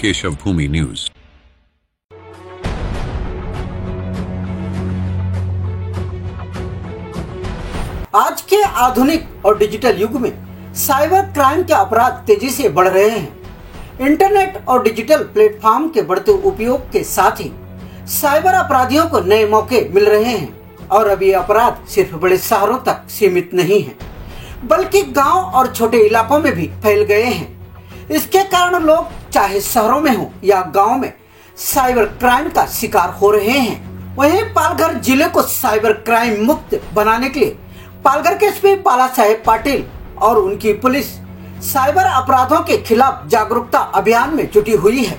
केशव भूमि news. आज के आधुनिक और डिजिटल युग में साइबर क्राइम के अपराध तेजी से बढ़ रहे हैं। इंटरनेट और डिजिटल प्लेटफॉर्म के बढ़ते उपयोग के साथ ही साइबर अपराधियों को नए मौके मिल रहे हैं और अब ये अपराध सिर्फ बड़े शहरों तक सीमित नहीं है, बल्कि गांव और छोटे इलाकों में भी फैल गए हैं। इसके कारण लोग चाहे शहरों में हो या गांव में साइबर क्राइम का शिकार हो रहे हैं। वहीं पालघर जिले को साइबर क्राइम मुक्त बनाने के लिए पालघर के एसपी बाला साहेब पाटिल और उनकी पुलिस साइबर अपराधों के खिलाफ जागरूकता अभियान में जुटी हुई है।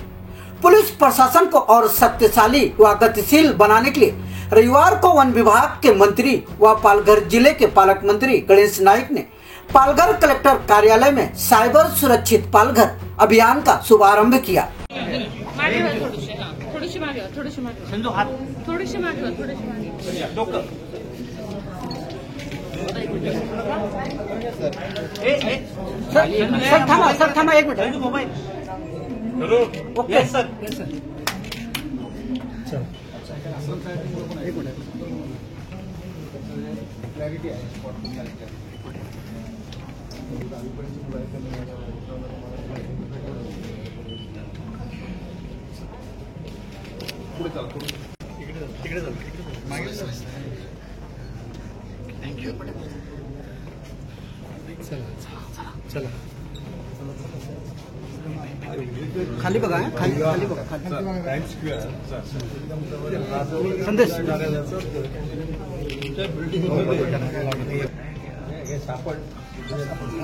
पुलिस प्रशासन को और शक्तिशाली व गतिशील बनाने के लिए रविवार को वन विभाग के मंत्री व पालघर जिले के पालक मंत्री गणेश नाइक ने पालघर कलेक्टर कार्यालय में साइबर सुरक्षित पालघर अभियान का शुभारंभ किया। सर थामा एक मिनट मोबाइल। ओके सर एक मिनट। थँक्यू। चला खाली बघा, खाली बघा, संदेश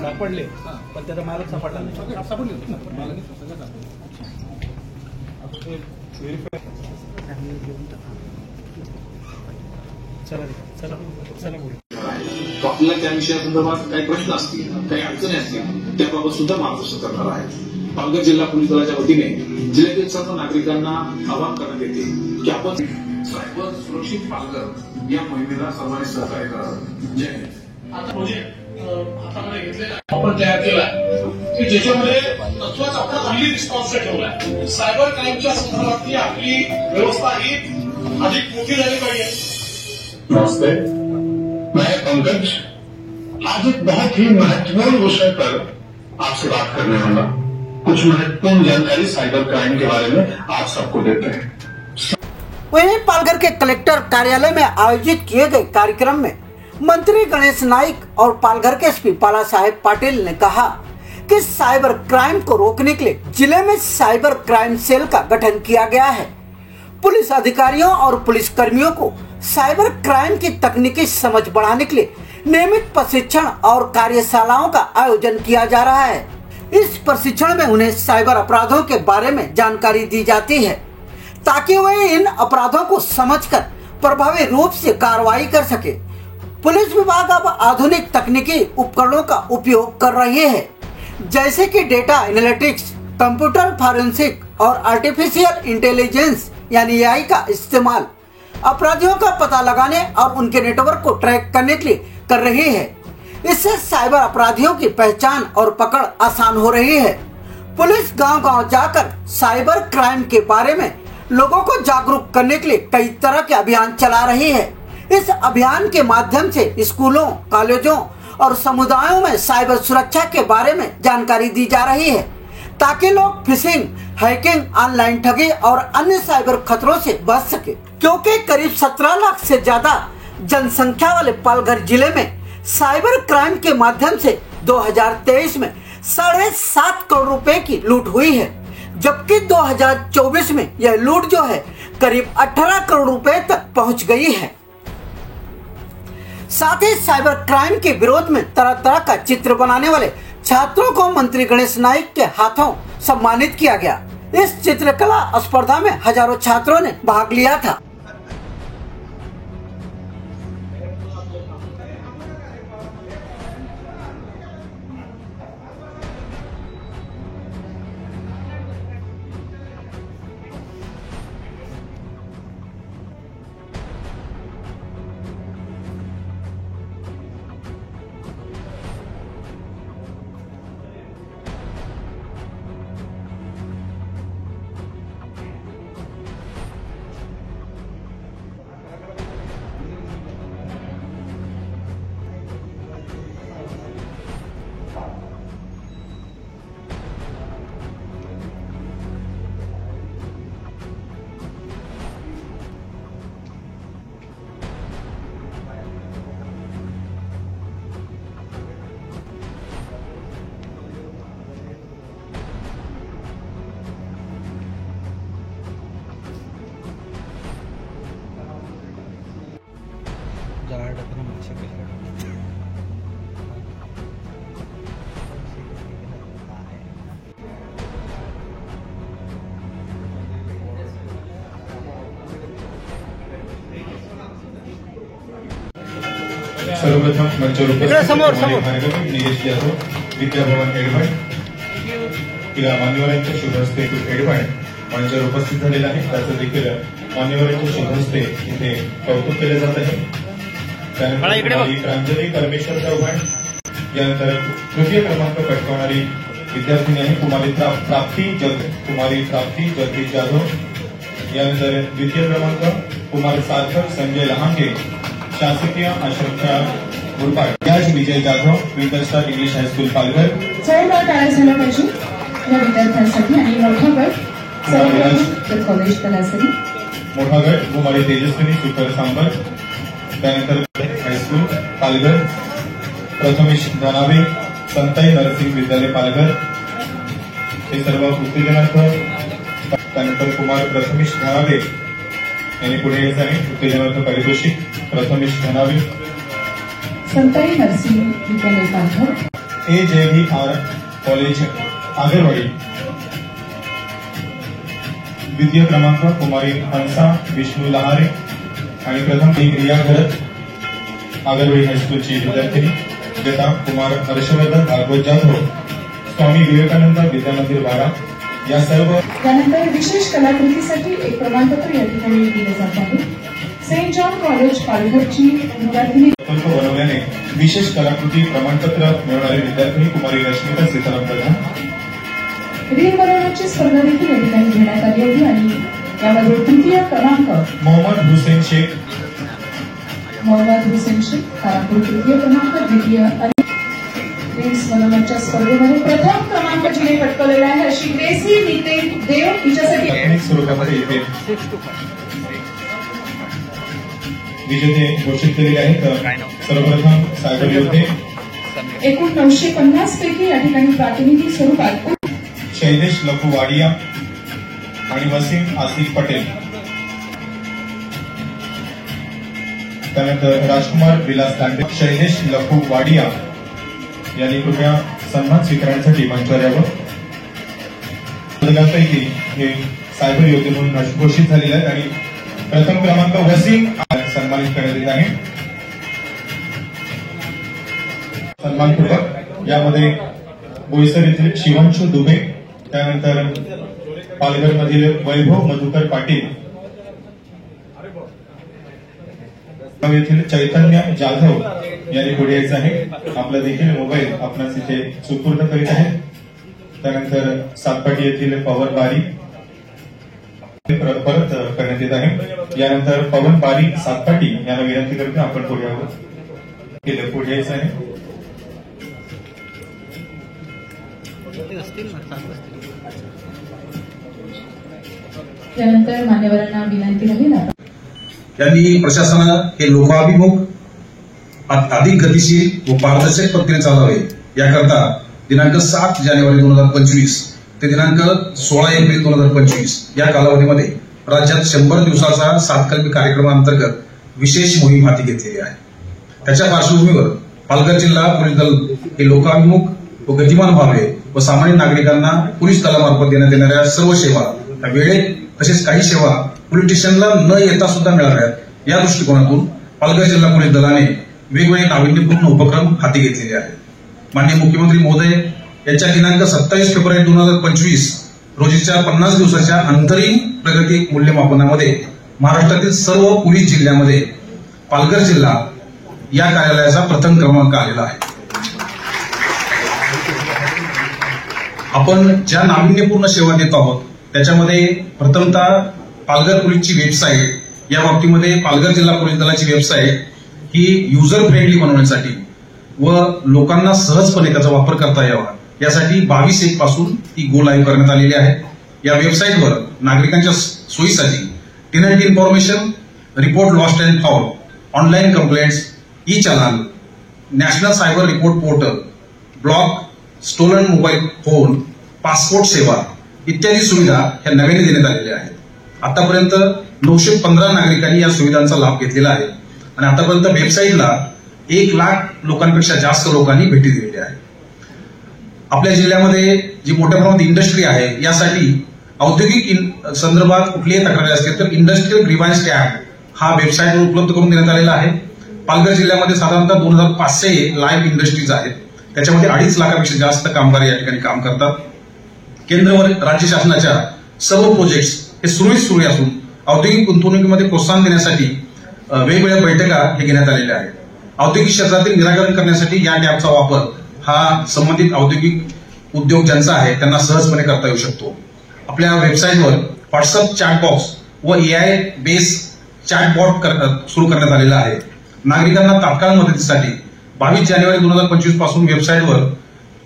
सापडले पण त्याचा मालक सापडला आपल्याला त्या विषयासंदर्भात काही प्रश्न असतील, काही अडचणी असतील, त्याबाबत सुद्धा मार्गदर्शन करणार आहे। पालघर जिल्हा पोलीस दलाच्या वतीने जिल्ह्यातील सर्व नागरिकांना आवाहन करण्यात येते की आपण सायबर सुरक्षित पालघर या मोहिमेला सर्वांनी सहकार्य करावं। जय हिंद। आता प्रोजेक्ट हातामध्ये घेतलेला आपण तयार केला की ज्याच्यामध्ये तत्वाचा आपण चांगली रिस्पॉन्स ठेवलाय। सायबर क्राईमच्या संदर्भातली आपली व्यवस्था ही अधिक मोठी झाली पाहिजे। नमस्ते, मैं पंकज आज एक बहुत ही महत्वपूर्ण विषय पर आपसे बात करने वाला। कुछ महत्वपूर्ण जानकारी साइबर क्राइम के बारे में आप सबको देते हैं। वहीं पालघर के कलेक्टर कार्यालय में आयोजित किए गए कार्यक्रम में मंत्री गणेश नाइक और पालघर के एसपी बाला साहेब पाटिल ने कहा कि साइबर क्राइम को रोकने के लिए जिले में साइबर क्राइम सेल का गठन किया गया है। पुलिस अधिकारियों और पुलिस कर्मियों को साइबर क्राइम की तकनीकी समझ बढ़ाने के लिए नियमित प्रशिक्षण और कार्यशालाओं का आयोजन किया जा रहा है। इस प्रशिक्षण में उन्हें साइबर अपराधों के बारे में जानकारी दी जाती है ताकि वे इन अपराधों को समझकर प्रभावी रूप से कार्रवाई कर सके। पुलिस विभाग अब आधुनिक तकनीकी उपकरणों का उपयोग कर रही है, जैसे कि डेटा एनालिटिक्स, कंप्यूटर फॉरेंसिक और आर्टिफिशियल इंटेलिजेंस यानी AI का इस्तेमाल अपराधियों का पता लगाने और उनके नेटवर्क को ट्रैक करने के लिए कर रही है। इससे साइबर अपराधियों की पहचान और पकड़ आसान हो रही है। पुलिस गांव-गांव जाकर साइबर क्राइम के बारे में लोगों को जागरूक करने के लिए कई तरह के अभियान चला रही है। इस अभियान के माध्यम से स्कूलों, कॉलेजों और समुदायों में साइबर सुरक्षा के बारे में जानकारी दी जा रही है ताकि लोग फिशिंग, हैकिंग, ऑनलाइन ठगी और अन्य साइबर खतरों से बच सके। क्योंकि करीब 17 लाख से ज्यादा जनसंख्या वाले पालघर जिले में साइबर क्राइम के माध्यम से 2023 में 7.5 करोड़ रुपए की लूट हुई है, जबकि 2024 में यह लूट जो है करीब 18 करोड़ रुपए तक पहुंच गई है। साथ ही साइबर क्राइम के विरोध में तरह तरह का चित्र बनाने वाले छात्रों को मंत्री गणेश नाइक के हाथों सम्मानित किया गया। इस चित्रकला स्पर्धा में हजारों छात्रों ने भाग लिया था। सर्वप्रथम मंचावर निलेश जाधव विद्याभवन एडवण तिला मान्यवरांच्या शुभ हस्ते एडवण मंचावर उपस्थित झालेला आहे. त्याचं देखील मान्यवरांच्या शुभ हस्ते इथे कौतुक केले जात आहे. त्यानंतर प्रांजली परमेश्वर चव्हाण यानंतर तृतीय क्रमांक पटकावणारी विद्यार्थिनी आहे कुमारी प्राप्ती जगदीश जाधव. यानंतर द्वितीय क्रमांक कुमार सार्थक संजय लहांगे शासकीय आश्रमशाळा मुरबाड. याच Vijay Jadhav twinkle star English high school Palghar. चौदा टाळ्या झाल्या पाहिजे या विद्यार्थ्यांसाठी. आणि मोठा गट कॉलेज तलासरी. मोठा गट कुमारी तेजस्विनी सुपर सांबर. त्यानंतर हायस्कूल पालघर प्रथमेश धनावे संताई नरसिंह विद्यालय पालघर हे सर्व उत्तेजनार्थ. त्यानंतर कुमार प्रथमेश धनावे यांनी पुढे यायचं आहे. उत्तेजनार्थ पारितोषिक प्रथमेश धनावे संताई नरसिंह विद्यालय पालघर. AJVR college Agarwadi. द्वितीय क्रमांक कुमारी हंसा विष्णू लहारे आणि प्रथम रिया घरत आगरवाडी हायस्कूलची विद्यार्थिनी. गटा कुमार हर्षवर्धन भागवत जाधव स्वामी विवेकानंद विद्यामंदिर बारा. या सर्व. त्यानंतर विशेष कलाकृतीसाठी एक प्रमाणपत्र या ठिकाणी दिलं जात आहे. सेंट जॉन कॉलेज पालघरची विद्यार्थिनी. प्रकल्प बनवल्याने विशेष कलाकृती प्रमाणपत्र मिळवणारी विद्यार्थिनी कुमारी रश्मिका सीताराम प्रधान. रील बनवण्याची स्पर्धा देखील या ठिकाणी घेण्यात आली होती आणि यामध्ये तृतीय क्रमांक मोहम्मद हुसेन शेख कारापूर तृतीय क्रमांक. द्वितीय आणि रील्स बनवण्याच्या स्पर्धेमध्ये प्रथम क्रमांक जिने पटकावलेला आहे अशी ग्रेसी नितेन देव हिच्यासाठी स्वरूपामध्ये इथे विजेते घोषित केलेले आहेत. सर्वप्रथम सायबर योद्धे एकूण 950 पैकी या ठिकाणी प्रातिनिधिक स्वरूपात शैलेश लखू वाडिया आणि वसीम आसिफ पटेल. त्यानंतर राजकुमार विलास दांडे शैलेश लखू वाडिया यांनी कृपया सन्मान स्वीकारण्यासाठी मंचावर यावं. पदकांपैकी हे सायबर योद्धे म्हणून घोषित झालेले आहेत आणि प्रथम क्रमांक वसीम सन्मानित करण्यात येत आहे. सन्मानपूर्वक यामध्ये बोईसर येथील शिवांशू दुबे. त्यानंतर पालघरमधील वैभव मधुकर पाटील. येथील चैतन्य जाधव यांनी पुढे यायचं आहे. आपला देखील मोबाईल आपणास इथे सुपूर्द करीत आहे. त्यानंतर सातपाटी येथील पवन बारी परत करण्यात येत आहे. यानंतर पवन बारी सातपाटी यांना विनंती करतो आपण पुढे यावं. पुढे यायचं आहे. त्यानंतर मान्यवरांना विनंती राहील यांनी प्रशासनानं हे लोकाभिमुख अधिक गतिशील व पारदर्शक पद्धतीने चालवावे याकरता दिनांक 7 जानेवारी 2025 ते दिनांक 16 एप्रिल 2025 या कालावधीमध्ये राज्यात 100 दिवसाचा सातकल्पी कार्यक्रमांतर्गत विशेष मोहीम हाती घेतलेली आहे. त्याच्या पार्श्वभूमीवर पालघर जिल्हा पोलीस दल हे लोकाभिमुख व गतिमान व्हावे व सामान्य नागरिकांना पोलीस दलामार्फत देण्यात येणाऱ्या सर्व सेवा वेळेत तसेच काही सेवा पोलीस स्टेशनला न येता सुद्धा मिळाव्यात या दृष्टिकोनातून पालघर जिल्हा पोलीस दलाने वेगवेगळे नाविन्यपूर्ण उपक्रम हाती घेतलेले आहेत. माननीय मुख्यमंत्री महोदय यांच्या दिनांक 27 फेब्रुवारी 2025 रोजीच्या 50 दिवसाच्या अंतरिम प्रगती मूल्यमापनामध्ये महाराष्ट्रातील सर्व पोलीस जिल्ह्यामध्ये पालघर जिल्हा या कार्यालयाचा प्रथम क्रमांक आलेला आहे. आपण ज्या नाविन्यपूर्ण सेवा देत आहोत त्याच्यामध्ये प्रथमतः पालघर पोलीसची वेबसाईट या बाबतीमध्ये पालघर जिल्हा पोलीस दलाची वेबसाईट ही युजर फ्रेंडली बनवण्यासाठी व लोकांना सहजपणे त्याचा वापर करता यावा यासाठी 22/1 पासून ती गो लाईव्ह करण्यात आलेली आहे. या वेबसाईटवर नागरिकांच्या सोयीसाठी tenant information, report lost and found, online complaints, e challan, national cyber report portal, block, stolen mobile phone, passport Seva इत्यादी सुविधा ह्या नव्याने देण्यात आलेल्या आहेत. आतापर्यंत 915 नागरिकांनी या सुविधांचा लाभ घेतलेला आहे आणि आतापर्यंत वेबसाईटला 1 लाख लोकांपेक्षा जास्त लोकांनी भेटी दिलेल्या आहेत. आपल्या जिल्ह्यामध्ये जी मोठ्या प्रमाणात इंडस्ट्री आहे यासाठी औद्योगिक संदर्भात कुठलीही तक्रारी असतील तर इंडस्ट्रियल ग्रीव्हन्स टॅब हा वेबसाईटवर उपलब्ध करून देण्यात आलेला आहे. पालघर जिल्ह्यामध्ये साधारणतः 2500 लाईव्ह इंडस्ट्रीज आहेत. त्याच्यामध्ये 2.5 लाखापेक्षा जास्त कामगार या ठिकाणी काम करतात. केंद्र व राज्य शासनाच्या सर्व प्रोजेक्ट्स हे सुरळीत असून औद्योगिक गुंतवणुकीमध्ये प्रोत्साहन देण्यासाठी वेगवेगळ्या बैठका हे घेण्यात आलेल्या आहेत. औद्योगिक क्षेत्रातील निराकरण करण्यासाठी या टॅबचा वापर हा संबंधित औद्योगिक उद्योग ज्यांचा आहे त्यांना सहजपणे करता येऊ शकतो. आपल्या वेबसाईटवर व्हॉट्सअप चॅटबॉक्स व AI बेस चॅटबॉट सुरू करण्यात आलेला आहे. नागरिकांना तात्काळ मदतीसाठी 22 जानेवारी 2025 पासून वेबसाईटवर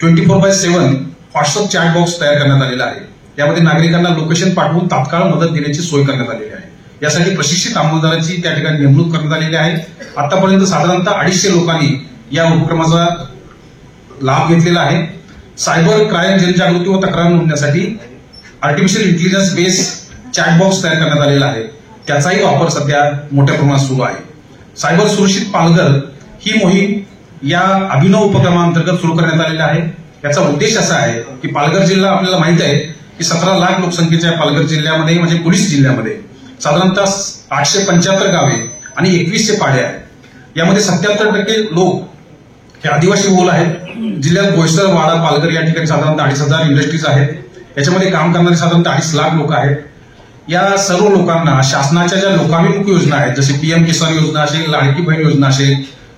24/7 व्हॉट्सअप चॅटबॉक्स तयार करण्यात आलेला आहे. यामध्ये नागरिकांना लोकेशन पाठवून तात्काळ मदत देण्याची सोय करण्यात आलेली आहे. यासाठी प्रशिक्षित अंमलदारांची त्या ठिकाणी नेमणूक करण्यात आलेली आहे. आतापर्यंत साधारणतः 250 लोकांनी या उपक्रमाचा लाभ घेतलेला आहे. सायबर क्राईम जनजागृती व तक्रार नोंदण्यासाठी आर्टिफिशियल इंटेलिजन्स बेस चॅटबॉक्स तयार करण्यात आलेला आहे. त्याचाही वापर सध्या मोठ्या प्रमाणात सुरू आहे. सायबर सुरक्षित पालघर ही मोहीम या अभिनव उपक्रमांतर्गत सुरू करण्यात आलेला आहे. याचा उद्देश असा आहे की पालघर जिल्हा आपल्याला माहित आहे की 17 लाख लोकसंख्येच्या पालघर जिल्ह्यामध्ये म्हणजे पोलीस जिल्ह्यामध्ये साधारणतः 875 गावे आणि 2100 पाड्या आहेत. यामध्ये 77% लोक हे आदिवासी बहुल आहेत. जिल्ह्यात बोईसर, वाडा, पालघर या ठिकाणी साधारणतः 2,500 इंडस्ट्रीज आहेत. याच्यामध्ये काम करणारे साधारणतः 2.5 लाख लोक आहेत. या सर्व लोकांना शासनाच्या ज्या लोकाभिमुख योजना आहेत जसे PM किसान योजना असेल, लाडकी बहीण योजना असेल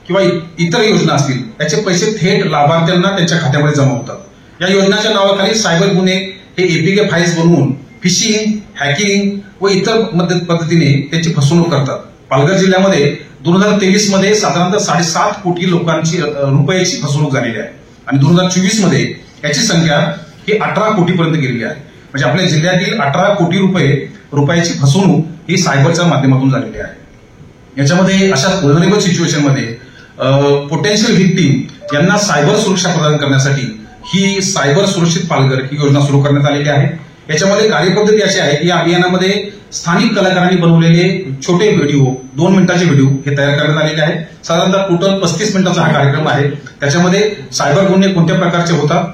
किंवा इतर योजना असतील त्याचे पैसे थेट लाभार्थ्यांना त्यांच्या खात्यामध्ये जमा होतात. या योजनेच्या नावाखाली सायबर गुन्हे हे APK फाईल्स बनवून फिशिंग, हॅकिंग व इतर पद्धतीने त्यांची फसवणूक करतात. पालघर जिल्ह्यामध्ये 2023 मध्ये साधारणतः 7.5 कोटी रुपयाची फसवणूक झालेली आहे आणि 2024 मध्ये याची संख्या ही 18 कोटीपर्यंत गेलेली आहे. म्हणजे आपल्या जिल्ह्यातील 18 कोटी रुपयाची फसवणूक ही सायबरच्या माध्यमातून झालेली आहे. याच्यामध्ये अशा व्हलनरेबल सिच्युएशनमध्ये पोटेन्शियल व्हिक्टीम यांना सायबर सुरक्षा प्रदान करण्यासाठी ही सायबर सुरक्षित पालघर ही योजना सुरू करण्यात आलेली आहे. याच्यामध्ये कार्यपद्धती अशी आहे की या अभियानामध्ये स्थानिक कलाकारांनी बनवलेले छोटे व्हिडिओ 2 मिनिटाचे व्हिडिओ हे तयार करण्यात आलेले आहेत. साधारणतः टोटल 35 मिनिटाचा हा कार्यक्रम आहे. त्याच्यामध्ये सायबर गुन्हे कोणत्या प्रकारचे होतात,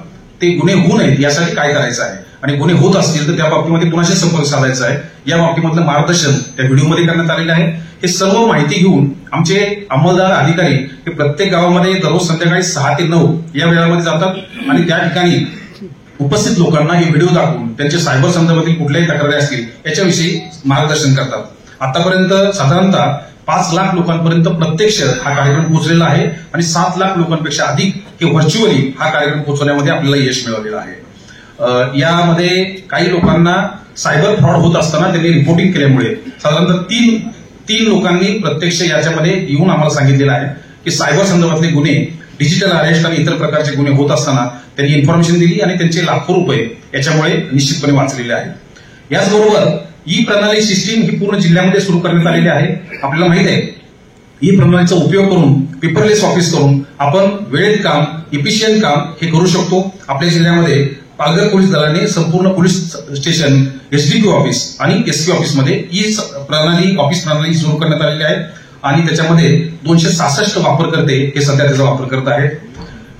ते गुन्हे होऊ नयेत यासाठी काय करायचं आहे आणि गुन्हे होत असतील तर त्या बाबतीमध्ये कुणाशी संपर्क साधायचा आहे या बाबतीमधलं मार्गदर्शन त्या व्हिडिओमध्ये करण्यात आलेलं आहे. हे सर्व माहिती घेऊन आमचे अंमलदार अधिकारी हे प्रत्येक गावामध्ये दररोज संध्याकाळी 6 ते 9 या वेळामध्ये जातात आणि त्या ठिकाणी उपस्थित लोकांना हे व्हिडिओ दाखवून त्यांचे सायबर संदर्भातील कुठल्याही तक्रारी असतील याच्याविषयी मार्गदर्शन करतात. आतापर्यंत साधारणतः 5 लाख लोकांपर्यंत प्रत्यक्ष हा कार्यक्रम पोहोचलेला आहे आणि 7 लाख लोकांपेक्षा अधिक हे व्हर्च्युअली हा कार्यक्रम पोहोचवण्यामध्ये आपल्याला यश मिळवलेलं आहे. यामध्ये काही लोकांना सायबर फ्रॉड होत असताना त्यांनी रिपोर्टिंग केल्यामुळे साधारणतः तीन लोकांनी प्रत्यक्ष याच्यामध्ये येऊन आम्हाला सांगितलेलं आहे की सायबर संदर्भातले गुन्हे, डिजिटल अरेस्ट आणि इतर प्रकारचे गुन्हे होत असताना त्यांनी इन्फॉर्मेशन दिली आणि त्यांचे लाखो रुपये याच्यामुळे निश्चितपणे वाचलेले आहेत. याचबरोबर ई प्रणाली सिस्टीम ही पूर्ण जिल्ह्यामध्ये सुरू करण्यात आलेली आहे. आपल्याला माहित आहे ई प्रणालीचा उपयोग करून पेपरलेस ऑफिस करून आपण वेळेत काम, इफिशियंट काम हे करू शकतो. आपल्या जिल्ह्यामध्ये पालघर पोलीस दलाने संपूर्ण पोलीस स्टेशन, SDPO ऑफिस आणि SC ऑफिसमध्ये ऑफिस प्रणाली सुरू करण्यात आलेली आहे आणि त्याच्यामध्ये 266 वापरकर्ते हे सध्या त्याचा वापर करत आहेत.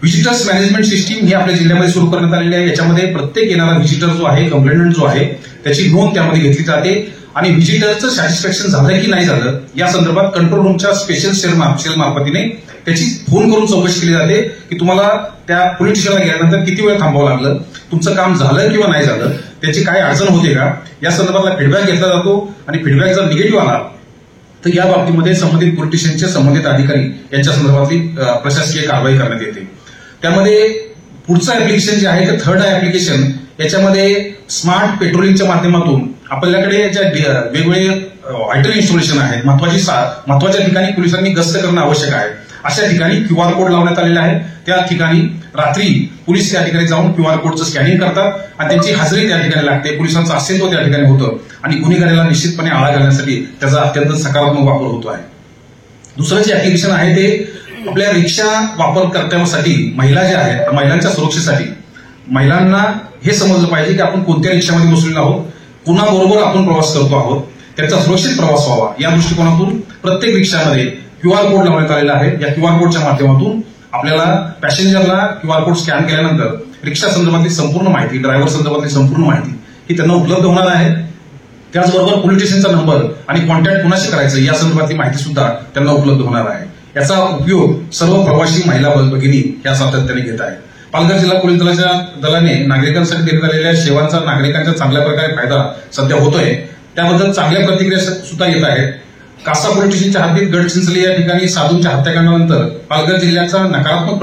व्हिजिटर्स मॅनेजमेंट सिस्टीम ही आपल्या जिल्ह्यामध्ये सुरू करण्यात आलेली आहे. याच्यामध्ये प्रत्येक येणारा व्हिजिटर जो आहे, कंप्लेंट जो आहे त्याची नोंद त्यामध्ये घेतली जाते आणि व्हिजिटरचं सॅटिस्फॅक्शन झालं की नाही झालं या संदर्भात कंट्रोल रूमच्या स्पेशल सेल मार्फतीने त्याची फोन करून चौकशी केली जाते की तुम्हाला त्या पोलीस स्टेशनला गेल्यानंतर किती वेळ थांबावं लागलं, तुमचं काम झालं किंवा नाही झालं, त्याची काय अडचण होते का या संदर्भातला फीडबॅक घेतला जातो आणि फीडबॅक जर निगेटिव्ह आला तर या बाबतीमध्ये संबंधित पोलीस स्टेशनचे संबंधित अधिकारी यांच्या संदर्भातली प्रशासकीय कारवाई करण्यात येते. त्यामध्ये पुढचं ऍप्लिकेशन जे आहे ते थर्ड ऍप्लिकेशन, याच्यामध्ये स्मार्ट पेट्रोलिंगच्या माध्यमातून आपल्याकडे ज्या वेगवेगळे व्हायटल इन्स्टॉलेशन आहेत, महत्वाच्या ठिकाणी पोलिसांनी गस्त करणं आवश्यक आहे अशा ठिकाणी QR कोड लावण्यात आलेला आहे. त्या ठिकाणी रात्री पोलीस त्या ठिकाणी जाऊन QR कोडचं स्कॅनिंग करतात आणि त्यांची हजेरी त्या ठिकाणी लागते, पोलिसांचं अस्तित्व त्या ठिकाणी होतं आणि गुन्हेगारीला निश्चितपणे आळा घालण्यासाठी त्याचा अत्यंत सकारात्मक वापर होतो आहे. दुसरं जे ऍप्लिकेशन आहे ते आपल्या रिक्षा वापरकर्त्यांसाठी महिला ज्या आहेत, महिलांच्या सुरक्षेसाठी महिलांना हे समजलं पाहिजे की आपण कोणत्या रिक्षामध्ये बसलेलो आहोत, कुणाबरोबर आपण प्रवास करतो आहोत, त्याचा सुरक्षित प्रवास व्हावा या दृष्टिकोनातून प्रत्येक रिक्षामध्ये QR कोड लावण्यात आलेला आहे. या QR कोडच्या माध्यमातून आपल्याला पॅसेंजरला QR कोड स्कॅन केल्यानंतर रिक्षा संदर्भातली संपूर्ण माहिती, ड्रायव्हर संदर्भातली संपूर्ण माहिती ही त्यांना उपलब्ध होणार आहे. त्याचबरोबर पोलीस स्टेशनचा नंबर आणि कॉन्टॅक्ट कुणाशी करायचं या संदर्भातली माहिती सुद्धा त्यांना उपलब्ध होणार आहे. याचा उपयोग सर्व प्रवासी महिला भगिनी या सातत्याने घेत आहेत. पालघर जिल्हा पोलीस दलाने नागरिकांसाठी देण्यात आलेल्या सेवांचा नागरिकांच्या चांगल्या प्रकारे फायदा सध्या होतोय. त्याबद्दल चांगल्या प्रतिक्रिया सुद्धा येत आहेत. कासा पोलीस स्टेशनच्या हद्दीत गडचिंचले या ठिकाणी साधूंच्या हत्याकांडानंतर पालघर जिल्ह्याचा नकारात्मक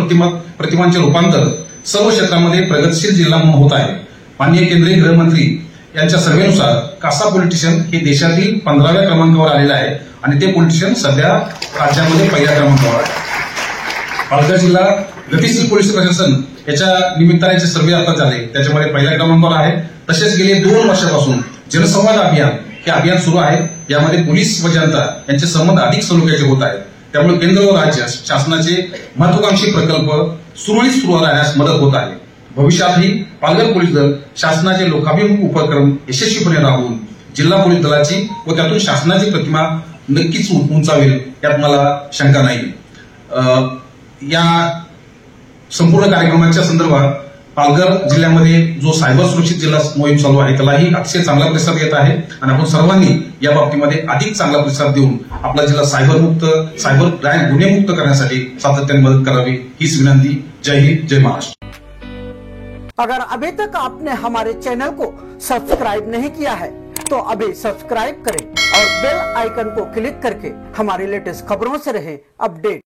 प्रतिमांचे रूपांतर सर्व क्षेत्रामध्ये प्रगतशील जिल्हा म्हणून होत आहे. माननीय केंद्रीय गृहमंत्री यांच्या सर्व्हेनुसार कासा पोलीस स्टेशन हे देशातील 15व्या क्रमांकावर आलेलं आहे आणि ते पोलीस स्टेशन सध्या राज्यामध्ये पहिल्या क्रमांकावर आहे. पालघर जिल्हा गतिशील पोलीस प्रशासन याच्या निमित्ताने सर्व्हे आता झाले, त्याच्यामध्ये पहिल्या क्रमांकावर आहे. तसेच गेले 2 वर्षापासून जनसंवाद अभियान हे अभियान सुरू आहे. यामध्ये पोलीस व जनता यांचे संबंध अधिक सलोख्याचे होत आहेत. त्यामुळे केंद्र व राज्य शासनाचे महत्वाकांक्षी प्रकल्प सुरळीत सुरू राहण्यास मदत होत आहे. भविष्यातही पालघर पोलीस दल शासनाचे लोकाभिमुख उपक्रम यशस्वीपणे राबवून जिल्हा पोलीस दलाची व त्यातून शासनाची प्रतिमा नक्कीच उंचावेल यात मला शंका नाही. या संपूर्ण कार्यक्रमाच्या संदर्भात पालघर जिल्ह्यामध्ये जो सायबर सुरक्षित जिल्हा मोहीम चालू आहे त्यालाही अतिशय चांगला प्रतिसाद येत आहे आणि आपण सर्वांनी या बाबतीमध्ये अधिक चांगला प्रतिसाद देऊन आपला जिल्हा सायबर क्राईम गुन्हेमुक्त करण्यासाठी सातत्याने मदत करावी हीच विनंती. जय हिंद, जय महाराष्ट्र. अगर अभी तक आपने हमारे चैनल को सब्सक्राइब नहीं किया है तो अभी सब्सक्राइब करें और बेल आइकन को क्लिक करके हमारी लेटेस्ट खबरों से रहें अपडेट.